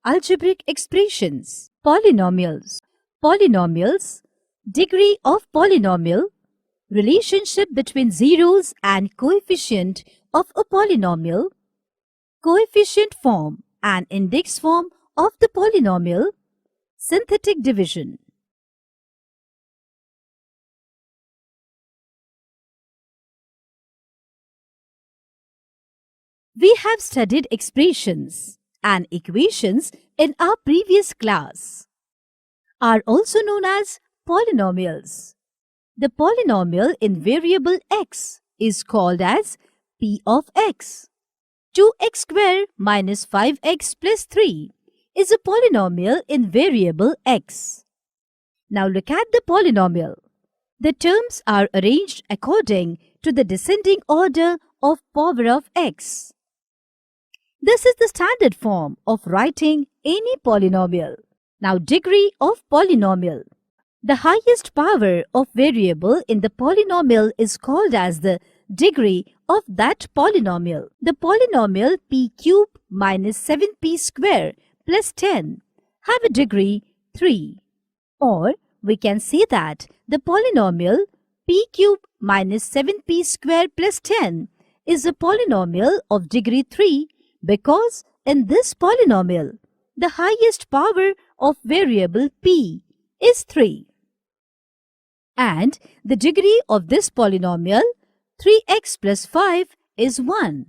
Algebraic expressions. Polynomials. Polynomials. Degree of polynomial. Relationship between zeros and coefficient of a polynomial. Coefficient form and index form of the polynomial. Synthetic division. We have studied expressions and equations in our previous class, are also known as polynomials. The polynomial in variable x is called as p of x. 2x squared minus 5x plus 3 is a polynomial in variable x. Now look at the polynomial. The terms are arranged according to the descending order of power of x. This is the standard form of writing any polynomial. Now, degree of polynomial. The highest power of variable in the polynomial is called as the degree of that polynomial. The polynomial p cubed minus 7p squared plus 10 have a degree 3. Or we can say that the polynomial p cubed minus 7p squared plus 10 is a polynomial of degree 3 because in this polynomial, the highest power of variable p is 3. And the degree of this polynomial, 3x plus 5, is 1.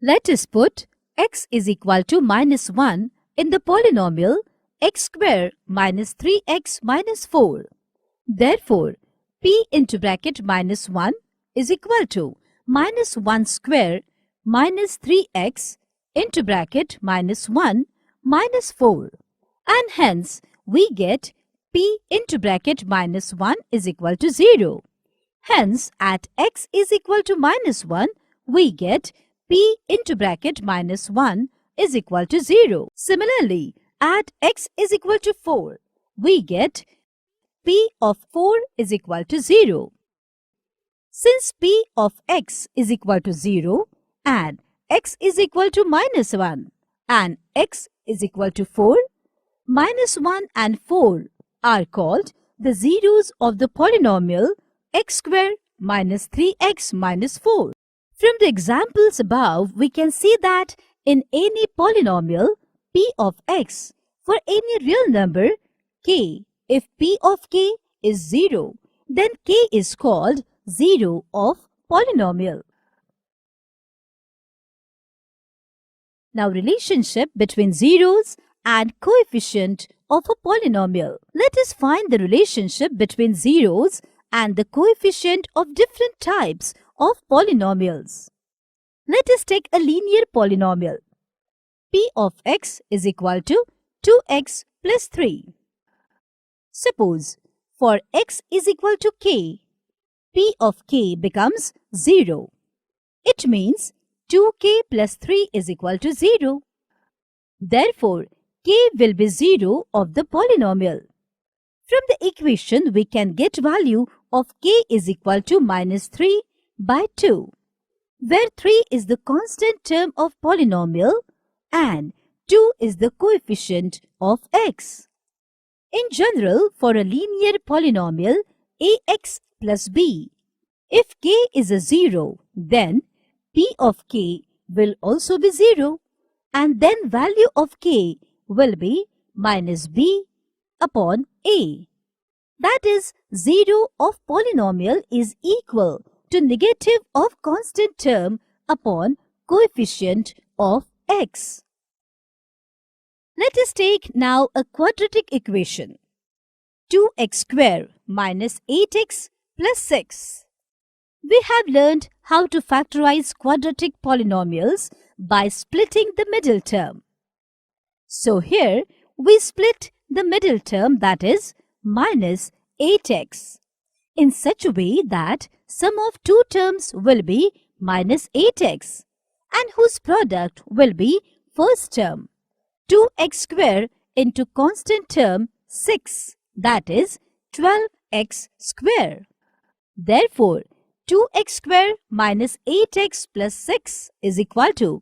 Let us put x is equal to minus 1 in the polynomial x squared minus 3x minus 4. Therefore, p into bracket minus 1 is equal to minus 1 squared minus 3x into bracket minus 1 minus 4. And hence, we get p into bracket minus 1 is equal to 0. Hence, at x is equal to minus 1, we get p into bracket minus 1 is equal to 0. Similarly, at x is equal to 4, we get p of 4 is equal to 0. Since p of x is equal to 0 and x is equal to minus 1 and x is equal to 4, minus 1 and 4 are called the zeros of the polynomial x squared minus 3x minus 4. From the examples above, we can see that in any polynomial p of x for any real number k, if p of k is 0, then k is called 0 of polynomial. Now, relationship between zeros and coefficient of a polynomial. Let us find the relationship between zeros and the coefficient of different types of polynomials. Let us take a linear polynomial. P of x is equal to 2x plus 3. Suppose for x is equal to k, p of k becomes 0. It means 2k plus 3 is equal to 0. Therefore, k will be 0 of the polynomial. From the equation, we can get value of k is equal to minus 3 by 2, where 3 is the constant term of polynomial and 2 is the coefficient of x. In general, for a linear polynomial ax plus b, if k is a 0, then p of k will also be 0 and then value of k will be minus b upon a. That is, 0 of polynomial is equal to negative of constant term upon coefficient of x. Let us take now a quadratic equation. 2x squared minus 8x plus 6. We have learned how to factorize quadratic polynomials by splitting the middle term. So here we split the middle term, that is minus 8x, in such a way that sum of two terms will be minus 8x and whose product will be first term 2x squared into constant term 6, that is 12x squared. Therefore, 2x squared minus 8x plus 6 is equal to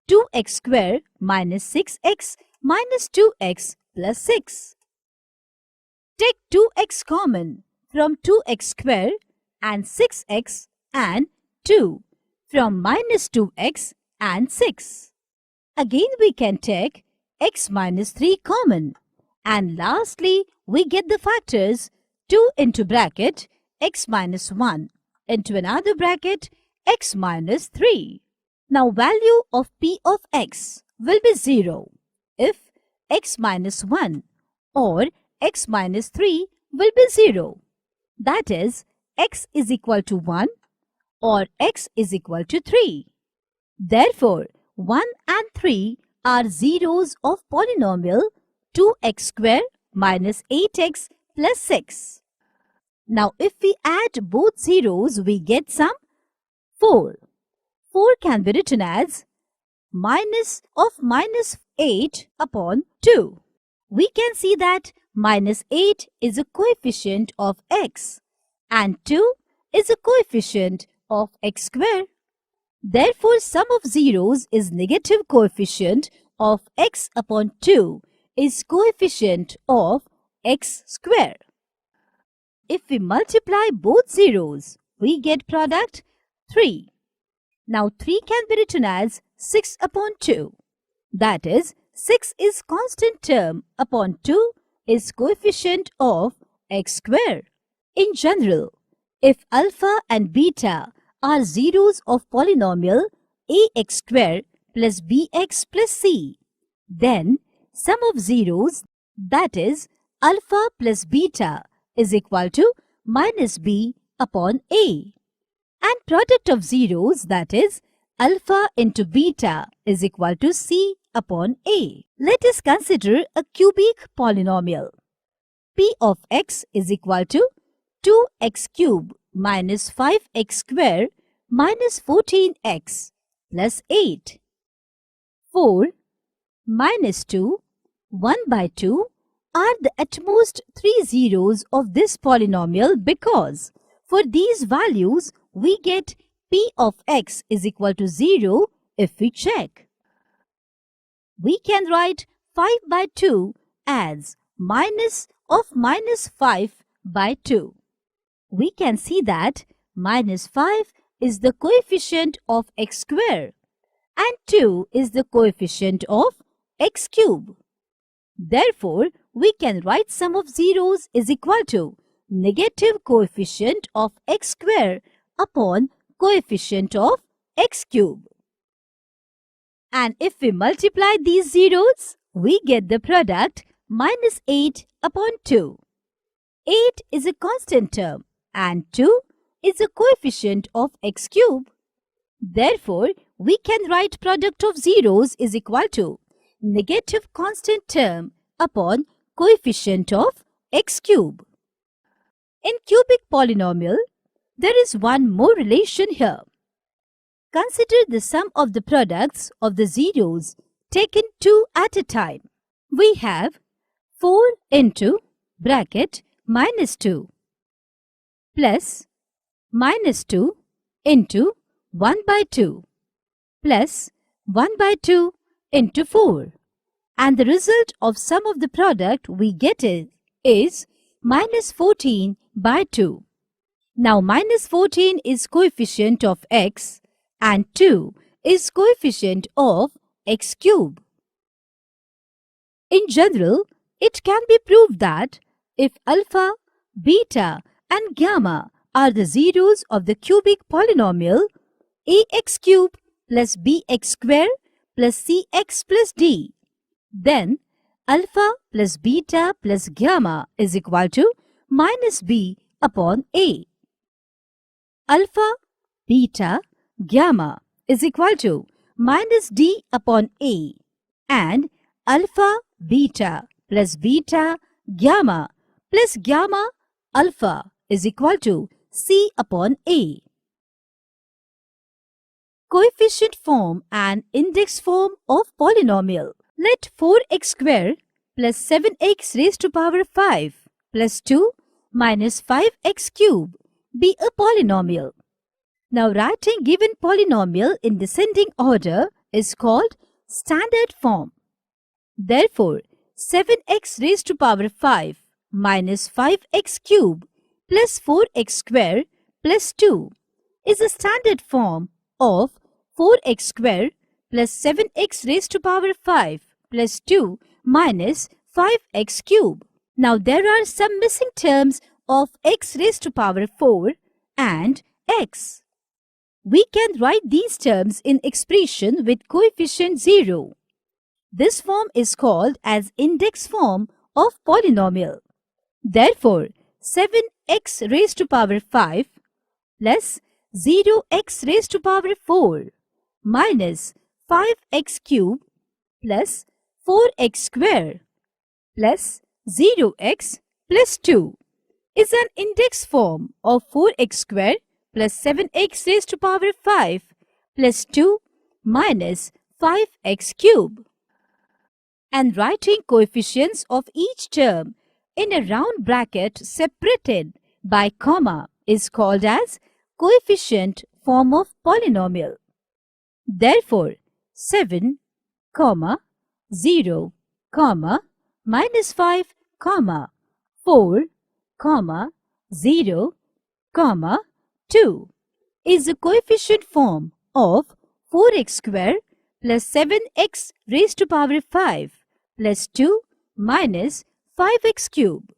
2x squared minus 6x minus 2x plus 6. Take 2x common from 2x square and 6x and 2 from minus 2x and 6. Again we can take x minus 3 common, and lastly we get the factors 2 into bracket x minus 1 into another bracket x minus 3. Now value of p of x will be 0 if x minus 1 or x minus 3 will be 0. That is, x is equal to 1 or x is equal to 3. Therefore, 1 and 3 are zeros of polynomial 2x square minus 8x plus 6. Now, if we add both zeros, we get some 4. 4 can be written as minus of minus 8 upon 2. We can see that minus 8 is a coefficient of x and 2 is a coefficient of x square. Therefore, sum of zeros is negative coefficient of x upon 2 is coefficient of x square. If we multiply both zeros, we get product 3. Now 3 can be written as 6 upon 2. That is, 6 is constant term upon 2 is coefficient of x square. In general, if alpha and beta are zeros of polynomial ax square plus bx plus c, then sum of zeros, that is alpha plus beta, is equal to minus b upon a, and product of zeros, that is alpha into beta, is equal to c upon a. Let us consider a cubic polynomial. P of x is equal to 2x cube minus 5x square minus 14x plus 8. 4 minus 2, 1 by 2 are the at most 3 zeros of this polynomial, because for these values we get p of x is equal to 0 if we check. We can write 5 by 2 as minus of minus 5 by 2. We can see that minus 5 is the coefficient of x square and 2 is the coefficient of x cube. Therefore, we can write sum of zeros is equal to negative coefficient of x square upon coefficient of x cube. And if we multiply these zeros, we get the product minus 8 upon 2. 8 is a constant term and 2 is a coefficient of x cube. Therefore, we can write product of zeros is equal to negative constant term upon coefficient of x cube. In cubic polynomial, there is one more relation here. Consider the sum of the products of the zeros taken 2 at a time. We have 4 into bracket minus 2 plus minus 2 into 1 by 2 plus 1 by 2 into 4. And the result of sum of the product we get is minus 14 by 2. Now minus 14 is coefficient of x and 2 is coefficient of x cube. In general, it can be proved that if alpha, beta and gamma are the zeros of the cubic polynomial ax cube plus bx square plus cx plus d, then alpha plus beta plus gamma is equal to minus b upon a. Alpha, beta, gamma is equal to minus d upon a, and alpha, beta plus beta, gamma plus gamma, alpha is equal to c upon a. Coefficient form and index form of polynomial. Let 4x square plus 7x raised to power 5 plus 2 minus 5x cube be a polynomial. Now writing given polynomial in descending order is called standard form. Therefore, 7x raised to power 5 minus 5x cube plus 4x square plus 2 is a standard form of 4x square plus 7x raised to power 5 plus 2 minus 5x cube. Now there are some missing terms of x raised to power 4 and x. We can write these terms in expression with coefficient 0. This form is called as index form of polynomial. Therefore, 7x raised to power 5 plus 0x raised to power 4 minus 5x cube plus 4x square plus 0x plus 2 is an index form of 4x square plus 7x raised to power 5 plus 2 minus 5x cube. And writing coefficients of each term in a round bracket separated by comma is called as coefficient form of polynomial. Therefore, 7, 0, minus 5, 4, 0, 2 is a coefficient form of 4x square plus 7x raised to power 5 plus 2 minus 5x cube.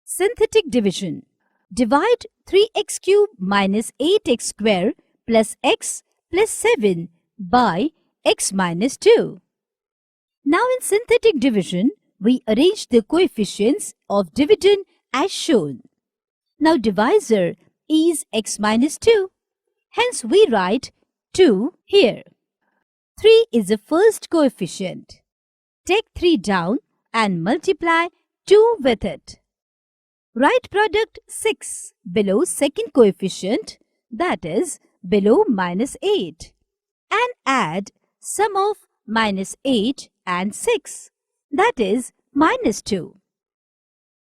Synthetic division. Divide 3x cube minus 8x square plus x plus 7 by x minus 2. Now in synthetic division, we arrange the coefficients of dividend as shown. Now divisor is x minus 2. Hence we write 2 here. 3 is the first coefficient. Take 3 down and multiply 2 with it. Write product 6 below second coefficient, that is below minus 8, and add sum of minus 8 and 6, that is minus 2.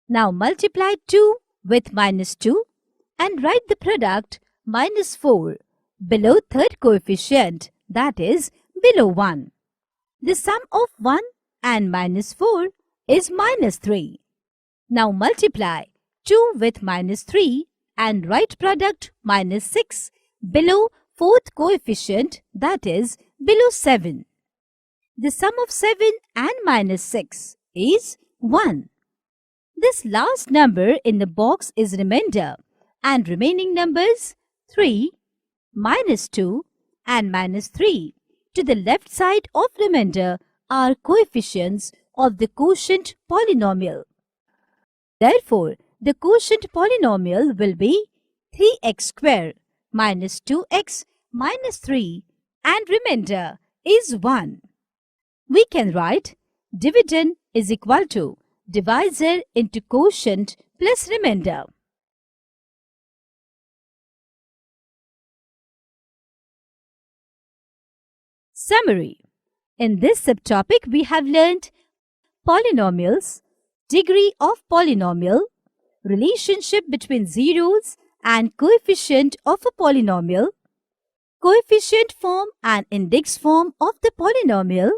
Now multiply 2 with minus 2 and write the product minus 4 below third coefficient, that is below 1. The sum of 1 and minus 4 is minus 3. Now multiply 2 with minus 3 and write product minus 6 below fourth coefficient, that is below 7. The sum of 7 and minus 6 is 1. This last number in the box is remainder, and remaining numbers 3, minus 2 and minus 3 to the left side of remainder are coefficients of the quotient polynomial. Therefore, the quotient polynomial will be 3x square minus 2x minus 3 and remainder is 1. We can write dividend is equal to divisor into quotient plus remainder. Summary. In this subtopic, we have learned polynomials, degree of polynomial, relationship between zeros and coefficient of a polynomial, coefficient form and index form of the polynomial,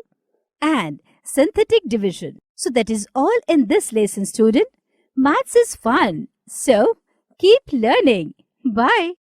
and synthetic division. So that is all in this lesson, student. Maths is fun, so keep learning. Bye.